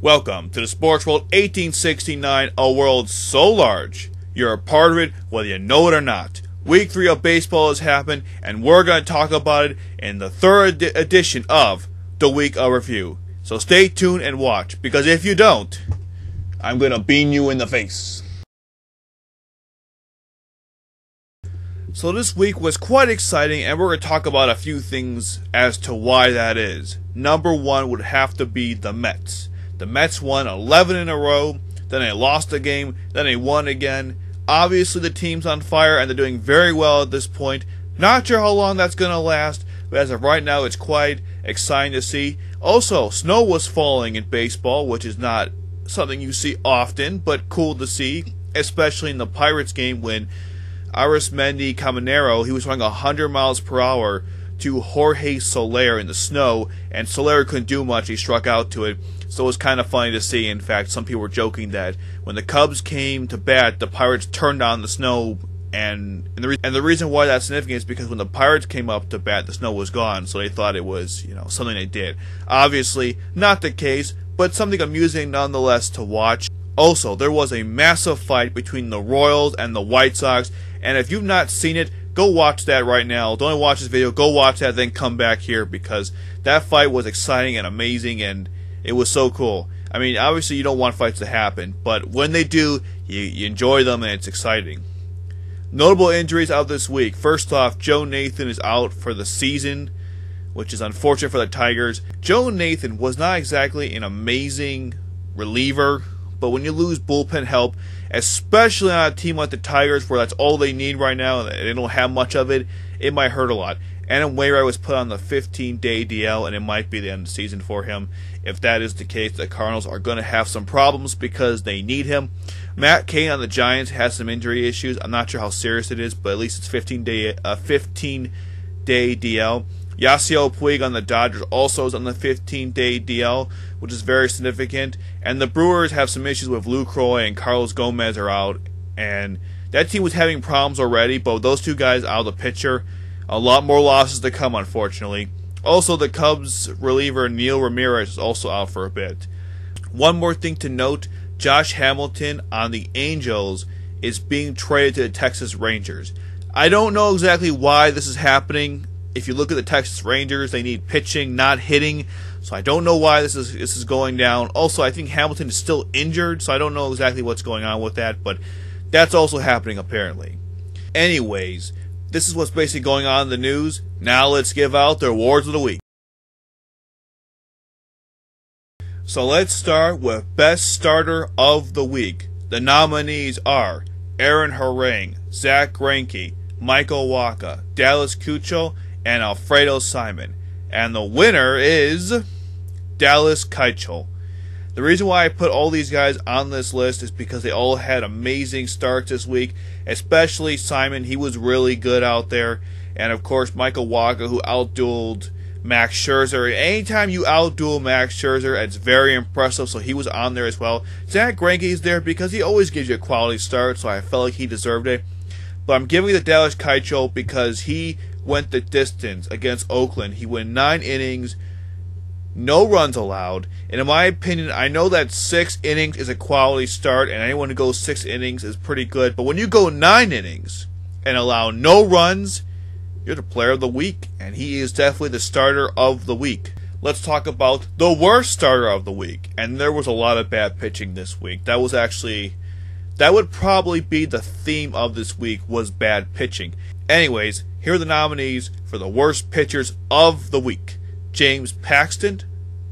Welcome to the Sports World 1869, a world so large, you're a part of it whether you know it or not. Week 3 of baseball has happened, and we're going to talk about it in the third edition of the Week of Review. So stay tuned and watch, because if you don't, I'm going to bean you in the face. So this week was quite exciting, and we're going to talk about a few things as to why that is. Number one would have to be the Mets. The Mets won 11 in a row, then they lost a game, then they won again. Obviously the team's on fire and they're doing very well at this point. Not sure how long that's going to last, but as of right now it's quite exciting to see. Also, snow was falling in baseball, which is not something you see often, but cool to see, especially in the Pirates game when Arismendi Caminero, he was running 100 miles per hour to Jorge Soler in the snow, and Soler couldn't do much, he struck out to it. So it was kind of funny to see. In fact, some people were joking that when the Cubs came to bat, the Pirates turned on the snow, and the reason why that's significant is because when the Pirates came up to bat, the snow was gone, so they thought it was, something they did. Obviously, not the case, but something amusing nonetheless to watch. Also, there was a massive fight between the Royals and the White Sox, and if you've not seen it, go watch that right now. Don't watch this video, go watch that, then come back here, because that fight was exciting and amazing, and it was so cool. I mean, obviously you don't want fights to happen, but when they do, you enjoy them and it's exciting. Notable injuries out this week. First off, Joe Nathan is out for the season, which is unfortunate for the Tigers. Joe Nathan was not exactly an amazing reliever, but when you lose bullpen help, especially on a team like the Tigers where that's all they need right now and they don't have much of it, it might hurt a lot. Adam Wainwright was put on the 15-day DL, and it might be the end of the season for him. If that is the case, the Cardinals are going to have some problems because they need him. Matt Cain on the Giants has some injury issues. I'm not sure how serious it is, but at least it's 15-day DL. Yasiel Puig on the Dodgers also is on the 15-day DL, which is very significant. And the Brewers have some issues with Lucroy and Carlos Gomez are out. And that team was having problems already, but with those two guys out of the picture, a lot more losses to come, unfortunately. Also, the Cubs reliever Neil Ramirez is also out for a bit. One more thing to note, Josh Hamilton on the Angels is being traded to the Texas Rangers. I don't know exactly why this is happening. If you look at the Texas Rangers, they need pitching, not hitting. So I don't know why this is going down. Also, I think Hamilton is still injured, so I don't know exactly what's going on with that, but that's also happening apparently. Anyways, this is what's basically going on in the news. Now let's give out the awards of the week. So let's start with Best Starter of the Week. The nominees are Aaron Harang, Zach Greinke, Michael Wacha, Dallas Keuchel, and Alfredo Simon. And the winner is Dallas Keuchel. The reason why I put all these guys on this list is because they all had amazing starts this week, especially Simon. He was really good out there. And, of course, Michael Wacha, who outdueled Max Scherzer. Anytime you outduel Max Scherzer, it's very impressive, so he was on there as well. Zach Greinke is there because he always gives you a quality start, so I felt like he deserved it. But I'm giving it to Dallas Keuchel because he went the distance against Oakland. He went 9 innings, no runs allowed, and in my opinion, I know that 6 innings is a quality start, and anyone who goes 6 innings is pretty good, but when you go 9 innings and allow no runs, you're the player of the week, and he is definitely the starter of the week. Let's talk about the worst starter of the week, and there was a lot of bad pitching this week. That would probably be the theme of this week, was bad pitching. Anyways, here are the nominees for the worst pitchers of the week. James Paxton,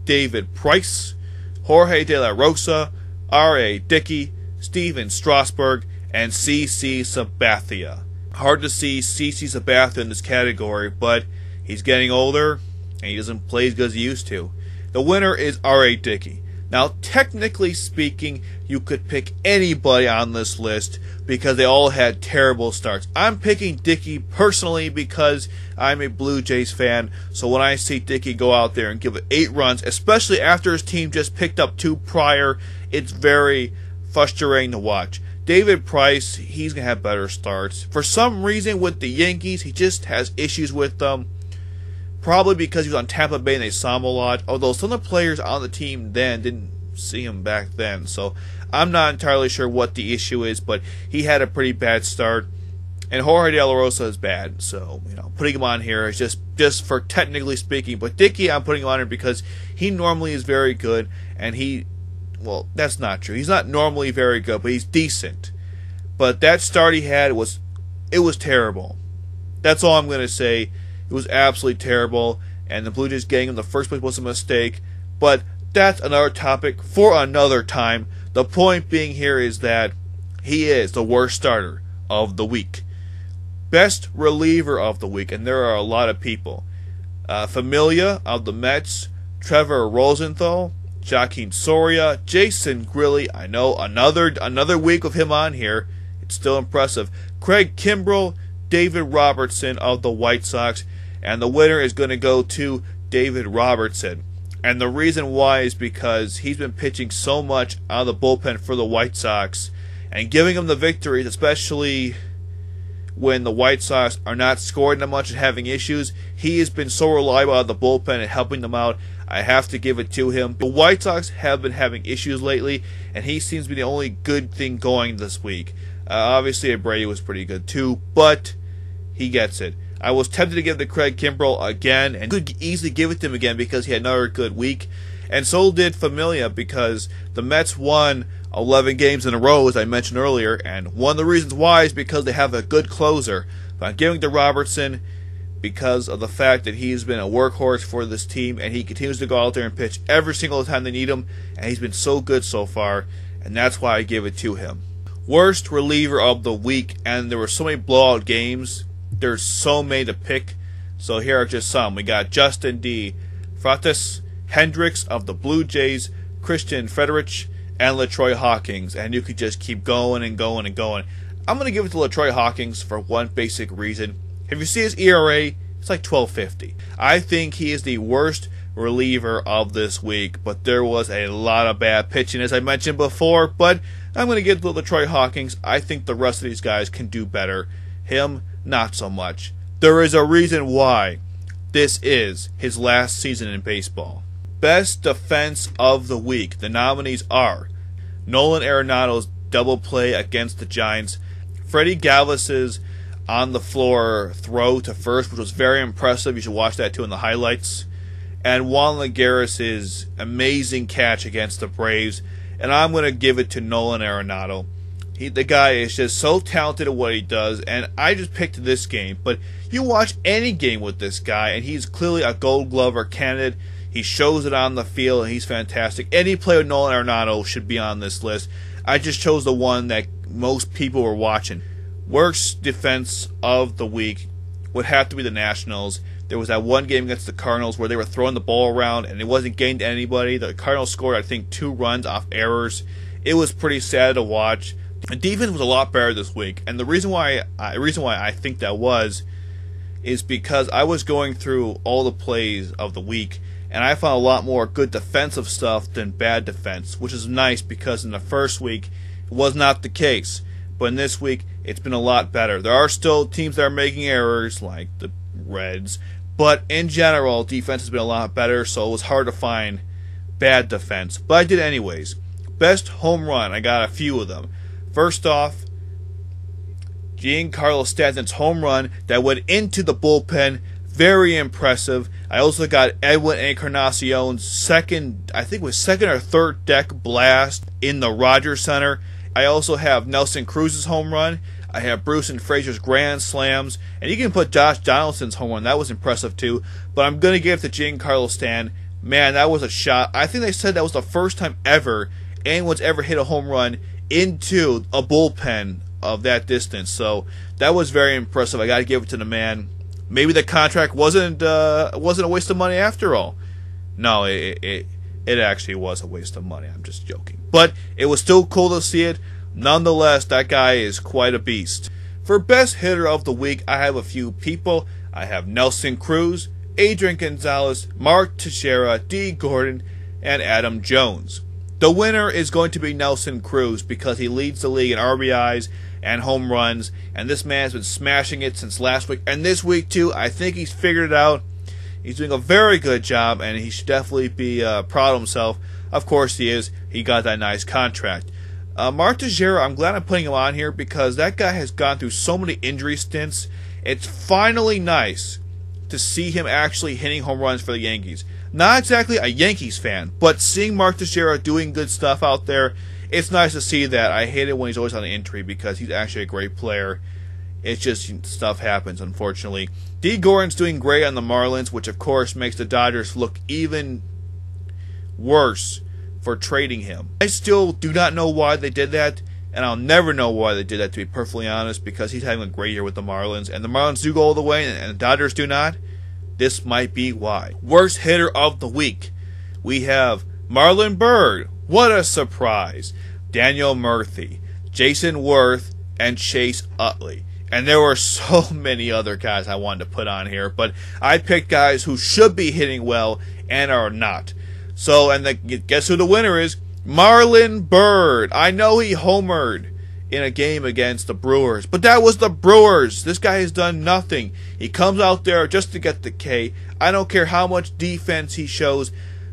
David Price, Jorge De La Rosa, R.A. Dickey, Steven Strasburg, and C.C. Sabathia. Hard to see C.C. Sabathia in this category, but he's getting older, and he doesn't play as good as he used to. The winner is R.A. Dickey. Now, technically speaking, you could pick anybody on this list because they all had terrible starts. I'm picking Dickey personally because I'm a Blue Jays fan, so when I see Dickey go out there and give it 8 runs, especially after his team just picked up 2 prior, it's very frustrating to watch. David Price, he's going to have better starts. For some reason with the Yankees, he just has issues with them. Probably because he was on Tampa Bay and they saw him a lot. Although some of the players on the team then didn't see him back then. So I'm not entirely sure what the issue is, but he had a pretty bad start. And Jorge De La Rosa is bad, so putting him on here is just for technically speaking. But Dickey, I'm putting him on here because he normally is very good, and well, that's not true. He's not normally very good, but he's decent. But that start he had was terrible. That's all I'm going to say. It was absolutely terrible, and the Blue Jays getting him in the first place was a mistake. But that's another topic for another time. The point being here is that he is the worst starter of the week. Best reliever of the week, and there are a lot of people. Familia of the Mets, Trevor Rosenthal, Joaquin Soria, Jason Grilli. I know another week with him on here. It's still impressive. Craig Kimbrell, David Robertson of the White Sox, and the winner is going to go to David Robertson. And the reason why is because he's been pitching so much out of the bullpen for the White Sox and giving them the victories, especially when the White Sox are not scoring that much and having issues. He has been so reliable out of the bullpen and helping them out. I have to give it to him. The White Sox have been having issues lately, and he seems to be the only good thing going this week. Obviously, Abreu was pretty good too, but he gets it. I was tempted to give it to Craig Kimbrell again, and could easily give it to him again because he had another good week. And so did Familia, because the Mets won 11 games in a row, as I mentioned earlier, and one of the reasons why is because they have a good closer. But I'm giving it to Robertson because of the fact that he's been a workhorse for this team, and he continues to go out there and pitch every single time they need him, and he's been so good so far, and that's why I give it to him. Worst reliever of the week, and there were so many blowout games. There's so many to pick, so here are just some. We got Justin D. Fratis, Hendricks of the Blue Jays, Christian Frederich, and LaTroy Hawkins, and you could just keep going and going and going. I'm going to give it to LaTroy Hawkins for one basic reason. If you see his ERA, it's like 12.50. I think he is the worst reliever of this week, but there was a lot of bad pitching, as I mentioned before, but I'm going to give it to LaTroy Hawkins. I think the rest of these guys can do better. Him, not so much. There is a reason why this is his last season in baseball. Best defense of the week. The nominees are Nolan Arenado's double play against the Giants, Freddie Galvis's on-the-floor throw to first, which was very impressive. You should watch that too in the highlights. And Juan Lagares' amazing catch against the Braves. And I'm going to give it to Nolan Arenado. The guy is just so talented at what he does, and I just picked this game. But you watch any game with this guy, and he's clearly a Gold Glover candidate. He shows it on the field, and he's fantastic. Any player with Nolan Arenado should be on this list. I just chose the one that most people were watching. Worst defense of the week would have to be the Nationals. There was that one game against the Cardinals where they were throwing the ball around, and it wasn't getting to anybody. The Cardinals scored, I think, 2 runs off errors. It was pretty sad to watch. The defense was a lot better this week, and the reason why I think that was is because I was going through all the plays of the week, and I found a lot more good defensive stuff than bad defense, which is nice because in the first week it was not the case. But in this week, it's been a lot better. There are still teams that are making errors, like the Reds, but in general, defense has been a lot better, so it was hard to find bad defense. But I did anyways. Best home run, I got a few of them. First off, Giancarlo Stanton's home run that went into the bullpen, very impressive. I also got Edwin Encarnacion's second or third deck blast in the Rogers Center. I also have Nelson Cruz's home run. I have Bruce and Frazier's grand slams, and you can put Josh Donaldson's home run. That was impressive too. But I'm going to give it to Giancarlo Stanton. Man, that was a shot. I think they said that was the first time ever anyone's ever hit a home run into a bullpen of that distance. So that was very impressive. I got to give it to the man. Maybe the contract wasn't a waste of money after all. No, it actually was a waste of money. I'm just joking. But it was still cool to see it. Nonetheless, that guy is quite a beast. For best hitter of the week, I have a few people. I have Nelson Cruz, Adrian Gonzalez, Mark Teixeira, D. Gordon, and Adam Jones. The winner is going to be Nelson Cruz because he leads the league in RBIs and home runs, and this man has been smashing it since last week. And this week, too, I think he's figured it out. He's doing a very good job, and he should definitely be proud of himself. Of course he is. He got that nice contract. Mark Teixeira, I'm glad I'm putting him on here because that guy has gone through so many injury stints. It's finally nice to see him actually hitting home runs for the Yankees. Not exactly a Yankees fan, but seeing Mark Teixeira doing good stuff out there, it's nice to see that. I hate it when he's always on an injury because he's actually a great player. It's just stuff happens, unfortunately. D. Gordon's doing great on the Marlins, which of course makes the Dodgers look even worse for trading him. I still do not know why they did that, and I'll never know why they did that, to be perfectly honest, because he's having a great year with the Marlins, and the Marlins do go all the way, and the Dodgers do not. This might be why. Worst hitter of the week. We have Marlon Byrd. What a surprise. Daniel Murphy, Jason Worth, and Chase Utley. And there were so many other guys I wanted to put on here, but I picked guys who should be hitting well and are not. So, and guess who the winner is? Marlon Byrd. I know he homered in a game against the Brewers, but that was the Brewers. This guy has done nothing. He comes out there just to get the K. I don't care how much defense he shows.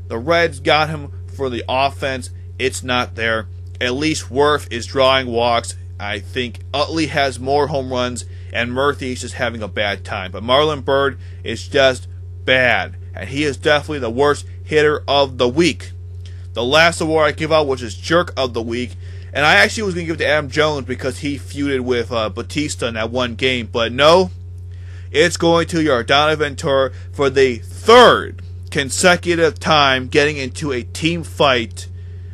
The Reds got him for the offense. It's not there. At least Worth is drawing walks. I think Utley has more home runs, and Murphy is just having a bad time. But Marlon Byrd is just bad, and he is definitely the worst hitter of the week. The last award I give out, which is Jerk of the Week, and I actually was going to give it to Adam Jones because he feuded with Batista in that one game, but no, it's going to Yordano Ventura for the third consecutive time getting into a team fight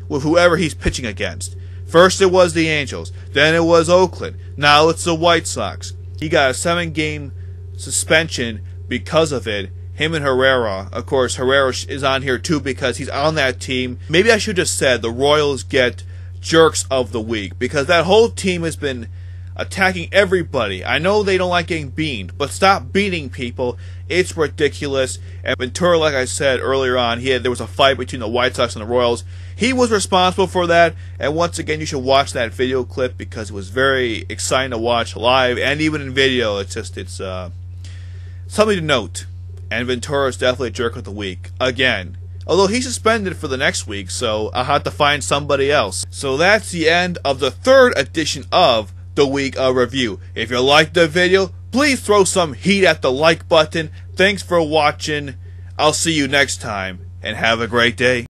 with whoever he's pitching against. First it was the Angels, then it was Oakland, now it's the White Sox. He got a 7-game suspension because of it. Him and Herrera. Of course, Herrera is on here too because he's on that team. Maybe I should have said the Royals get Jerks of the Week because that whole team has been attacking everybody. I know they don't like getting beaned, but stop beating people. It's ridiculous. And Ventura, like I said earlier on, there was a fight between the White Sox and the Royals. He was responsible for that, and once again, you should watch that video clip because it was very exciting to watch live and even in video. It's something to note. And Ventura is definitely a Jerk of the Week again. Although he's suspended for the next week, so I'll have to find somebody else. So that's the end of the third edition of the Week of Review. If you liked the video, please throw some heat at the like button. Thanks for watching. I'll see you next time, and have a great day.